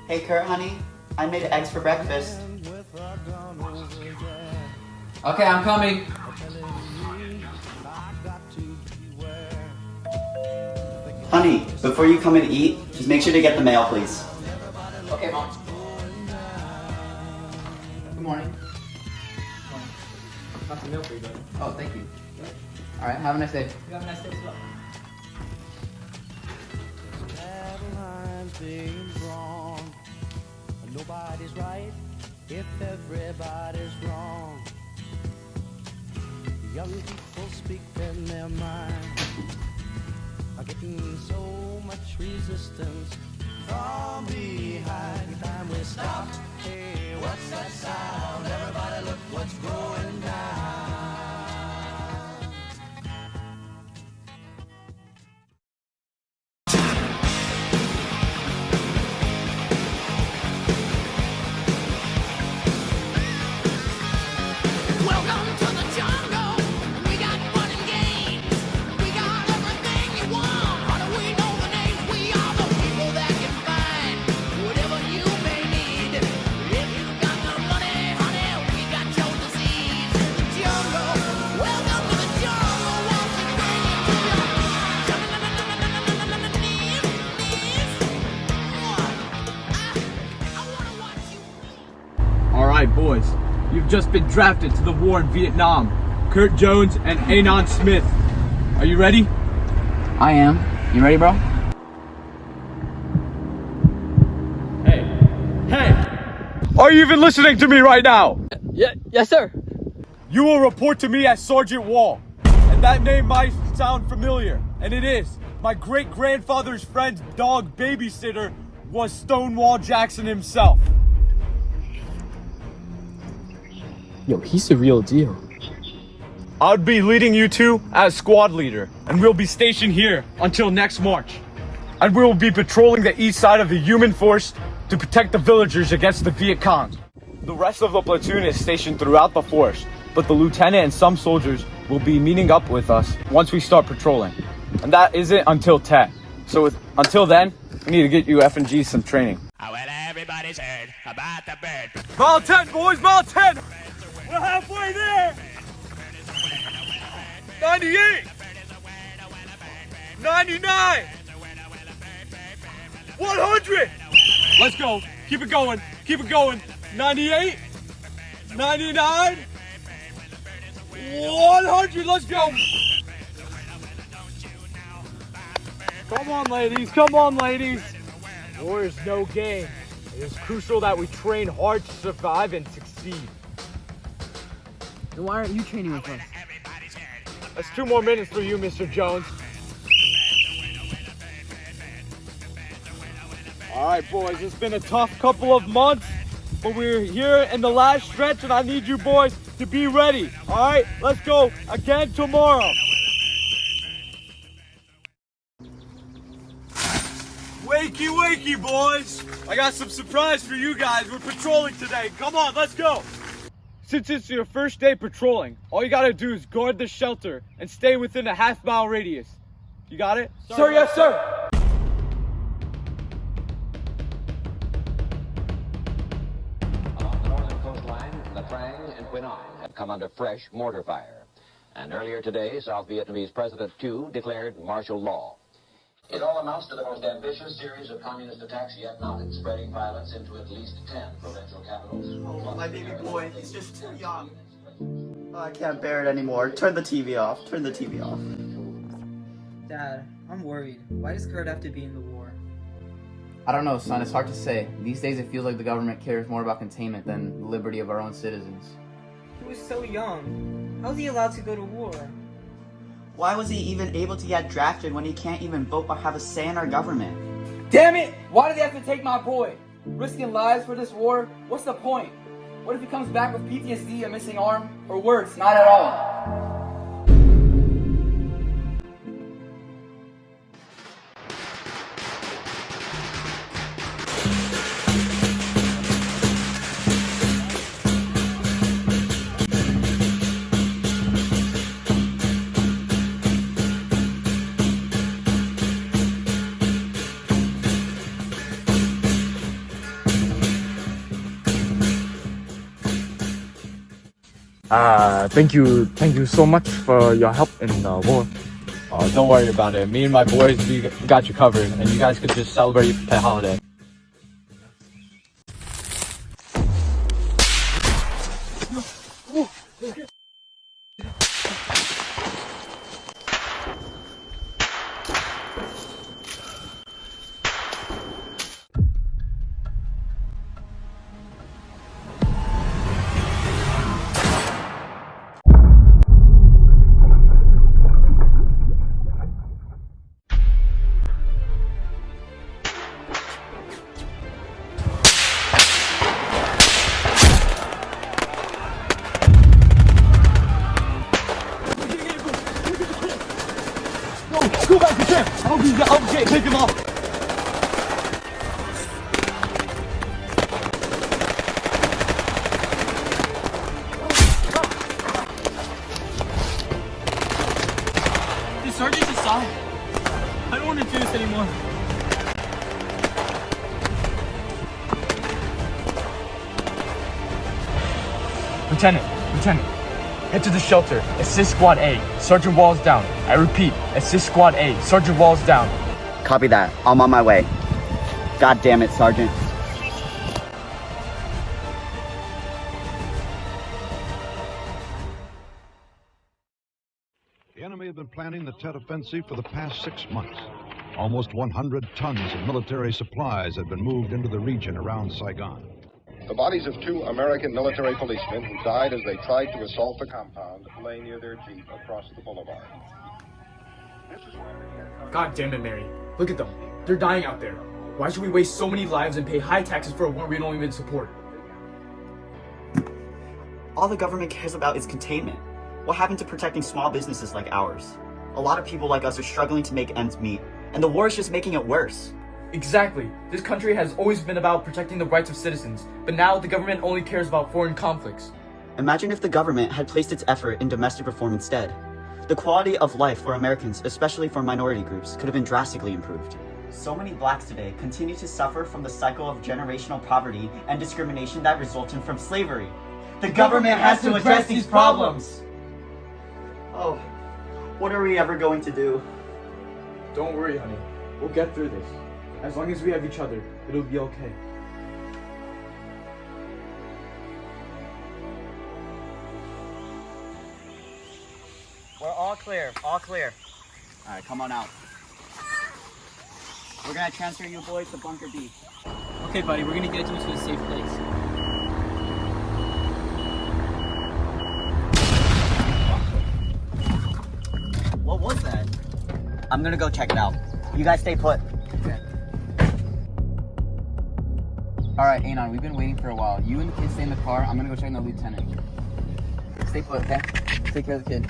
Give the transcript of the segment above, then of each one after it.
Hey Kurt, honey, I made eggs for breakfast. Okay, I'm coming. Honey, before you come and eat, just make sure to get the mail, please. Okay, Mom. Good morning. Got some milk for you, buddy. Oh, thank you. All right, have a nice day. You have a nice day as well. Nobody's right if everybody's wrong. Young people speak in their mind are getting so much resistance from behind. Time we stopped. Hey, what's that sound? Everybody look what's going down. Alright boys, you've just been drafted to the war in Vietnam. Kurt Jones and Anon Smith. Are you ready? I am. You ready, bro? Hey! Are you even listening to me right now? Yes, sir. You will report to me as Sergeant Wall. And that name might sound familiar, and it is. My great-grandfather's friend's dog babysitter was Stonewall Jackson himself. Yo, he's the real deal. I'll be leading you two as squad leader, and we'll be stationed here until next March. And we will be patrolling the east side of the human force to protect the villagers against the Viet Cong. The rest of the platoon is stationed throughout the force, but the lieutenant and some soldiers will be meeting up with us once we start patrolling. And that isn't until 10. So until then, we need to get you F&G some training. Well, everybody's heard about the bird. Mile 10, boys, mile 10! We're halfway there! 98! 99! 100! Let's go. Keep it going. Keep it going. 98, 99, 100. Let's go. Come on, ladies. Come on, ladies. War is no game. It is crucial that we train hard to survive and succeed. Then why aren't you training with us? That's 2 more minutes for you, Mr. Jones. All right, boys, it's been a tough couple of months, but we're here in the last stretch, and I need you boys to be ready. All right, let's go again tomorrow. Wakey, wakey, boys. I got some surprise for you guys. We're patrolling today. Come on, let's go. Since it's your first day patrolling, all you gotta do is guard the shelter and stay within a half-mile radius. You got it? Sir, yes, sir. Along the northern coastline, the Trang and Quang have come under fresh mortar fire. And earlier today, South Vietnamese President Thu declared martial law. It all amounts to the most ambitious series of communist attacks yet mounted, spreading violence into at least 10 provincial capitals. Oh, my baby boy, he's just too young. Oh, I can't bear it anymore. Turn the TV off. Turn the TV off. Dad, I'm worried. Why does Kurt have to be in the war? I don't know, son. It's hard to say. These days it feels like the government cares more about containment than the liberty of our own citizens. He was so young. How's he allowed to go to war? Why was he even able to get drafted when he can't even vote or have a say in our government? Damn it! Why do they have to take my boy? Risking lives for this war? What's the point? What if he comes back with PTSD, a missing arm, or worse, not at all? Thank you so much for your help in the war. Oh, don't worry about it. Me and my boys, we got you covered, and you guys could just celebrate the holiday. Go back to camp! I'll take him off! The sergeant's aside. I don't want to do this anymore. Lieutenant, head to the shelter. Assist Squad A. Sergeant Walls down. I repeat, assist Squad A. Sergeant Walls down. Copy that. I'm on my way. God damn it, Sergeant. The enemy had been planning the Tet Offensive for the past 6 months. Almost 100 tons of military supplies had been moved into the region around Saigon. The bodies of 2 American military policemen who died as they tried to assault the compound lay near their jeep across the boulevard. God damn it, Mary. Look at them. They're dying out there. Why should we waste so many lives and pay high taxes for a war we don't even support? All the government cares about is containment. What happened to protecting small businesses like ours? A lot of people like us are struggling to make ends meet, and the war is just making it worse. Exactly. This country has always been about protecting the rights of citizens, but now the government only cares about foreign conflicts. Imagine if the government had placed its effort in domestic reform instead. The quality of life for Americans, especially for minority groups, could have been drastically improved. So many blacks today continue to suffer from the cycle of generational poverty and discrimination that resulted from slavery. The government has to address these problems! Oh, what are we ever going to do? Don't worry, honey. We'll get through this. As long as we have each other, it'll be okay. We're all clear, all clear. All right, come on out. We're gonna transfer you boys to Bunker B. Okay, buddy, we're gonna get you to a safe place. What was that? I'm gonna go check it out. You guys stay put. Okay. Alright, Anon, we've been waiting for a while. You and the kids stay in the car. I'm gonna go check on the lieutenant. Stay put, okay? Take care of the kid.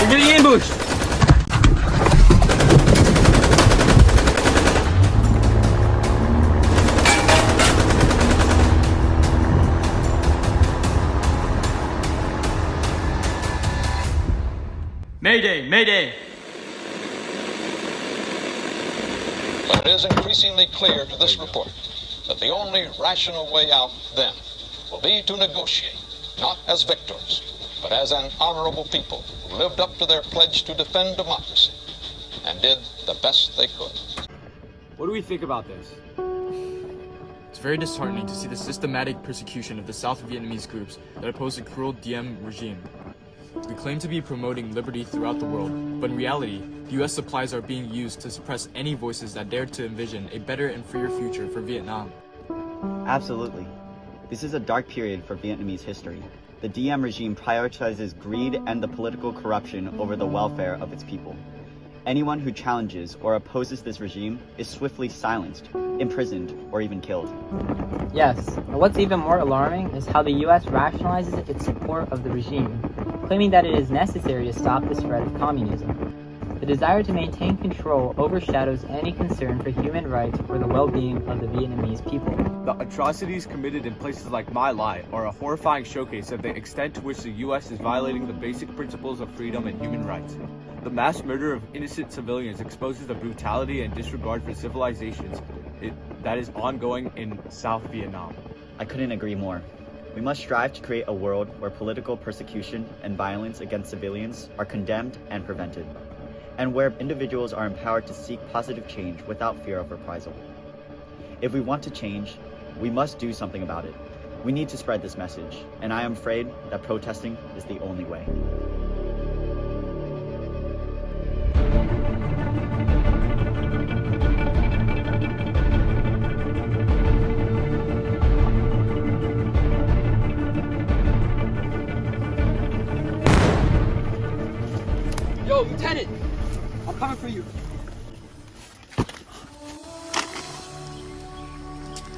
We're getting ambushed! Mayday! Mayday! But it is increasingly clear to this report that the only rational way out then will be to negotiate, not as victors, but as an honorable people who lived up to their pledge to defend democracy and did the best they could. What do we think about this? It's very disheartening to see the systematic persecution of the South Vietnamese groups that oppose the cruel Diem regime. We claim to be promoting liberty throughout the world, but in reality, the US supplies are being used to suppress any voices that dare to envision a better and freer future for Vietnam. Absolutely. This is a dark period for Vietnamese history. The Diem regime prioritizes greed and the political corruption over the welfare of its people. Anyone who challenges or opposes this regime is swiftly silenced, imprisoned, or even killed. Yes, and what's even more alarming is how the U.S. rationalizes its support of the regime, claiming that it is necessary to stop the spread of communism. The desire to maintain control overshadows any concern for human rights or the well-being of the Vietnamese people. The atrocities committed in places like My Lai are a horrifying showcase of the extent to which the U.S. is violating the basic principles of freedom and human rights. The mass murder of innocent civilians exposes the brutality and disregard for civilizations that is ongoing in South Vietnam. I couldn't agree more. We must strive to create a world where political persecution and violence against civilians are condemned and prevented, and where individuals are empowered to seek positive change without fear of reprisal. If we want to change, we must do something about it. We need to spread this message, and I am afraid that protesting is the only way. Yo, Lieutenant! I'm coming for you.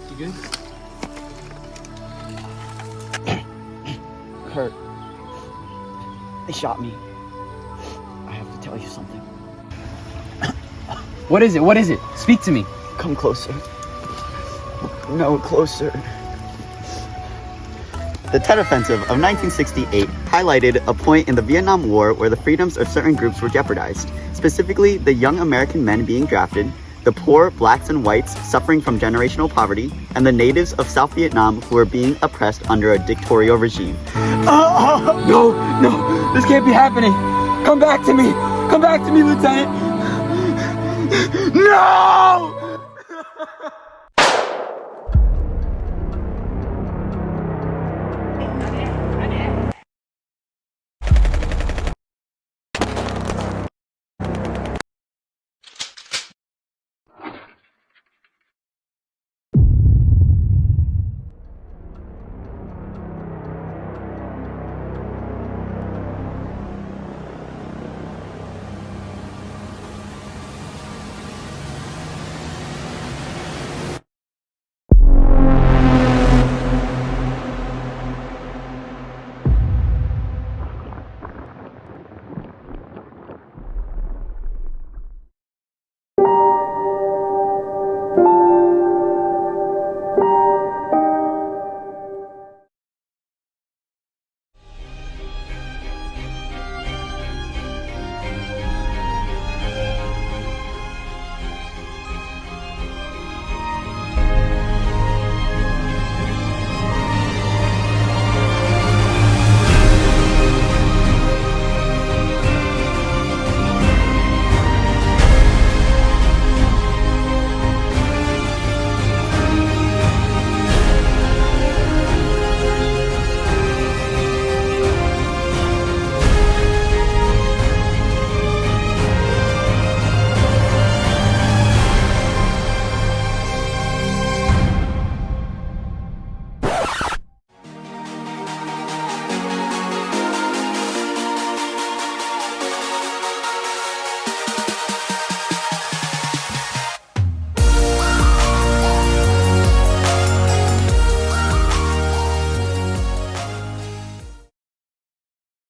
You good? Kurt, they shot me. I have to tell you something. What is it? What is it? Speak to me. Come closer. No, closer. The Tet Offensive of 1968 highlighted a point in the Vietnam War where the freedoms of certain groups were jeopardized, specifically the young American men being drafted, the poor blacks and whites suffering from generational poverty, and the natives of South Vietnam who were being oppressed under a dictatorial regime. No, this can't be happening. Come back to me. Come back to me, Lieutenant. No!